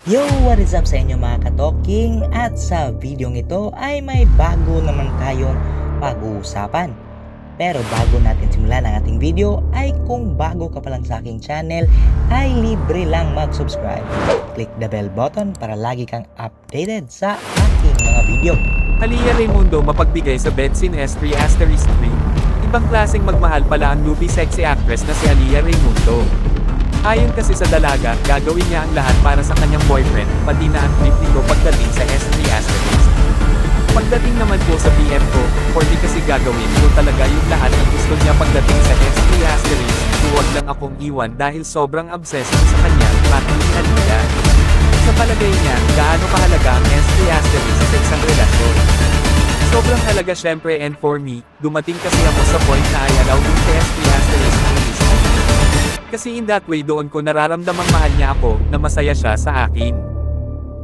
Yo! What is up sa inyo mga katoking? At sa videong ito ay may bago naman tayong pag-uusapan. Pero bago natin simulan ang ating video ay kung bago ka pa lang sa aking channel ay libre lang mag-subscribe. Click the bell button para lagi kang updated sa aking mga video. Halia Raimundo mapagbigay sa Betsy S3 asterisk 3. Ibang klaseng magmahal pala ang newbie sexy actress na si Halia Raimundo. Ayon kasi sa dalaga, gagawin niya ang lahat para sa kanyang boyfriend, pati na ang trip nito pagdating sa S3 asterisk. Pagdating naman po sa BF ko, 40 kasi gagawin ko talaga yung lahat ng gusto niya pagdating sa S3 asterisk. Huwag lang akong iwan dahil sobrang obsessed sa kanya, pati ni Halia. Sa palagay niya, gaano kahalaga ang S3 asterisk sa isang relasyon. Sobrang halaga syempre, and for me, dumating kasi ako sa point na ay allow din sa S3 asterisk ang mismo. Kasi in that way doon ko nararamdamang mahal niya ako, na masaya siya sa akin.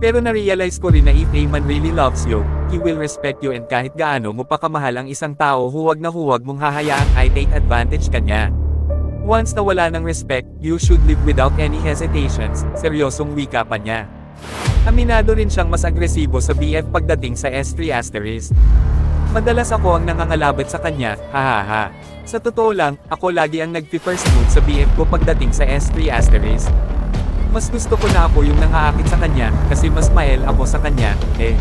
Pero na-realize ko rin na if a man really loves you, he will respect you, and kahit gaano mo pa kamahal ang isang tao, huwag na huwag mong hahayaang ay take advantage ka niya. Once na wala ng respect, you should live without any hesitations, seryosong wika pa niya. Aminado rin siyang mas agresibo sa BF pagdating sa S3 asterisk. Madalas ako ang nangangalabat sa kanya, hahaha. Sa totoo lang, ako lagi ang nag-first move sa BF ko pagdating sa S3 asterisk. Mas gusto ko na ako yung nangaakit sa kanya, kasi mas mahal ako sa kanya, eh.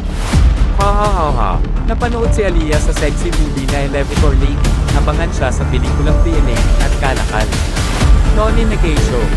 Ha ha ha ha. Napanood si Halia sa sexy movie na Elevator Lady, abangan siya sa pelikulang DNA at Kalakal. Noni Nagay Show.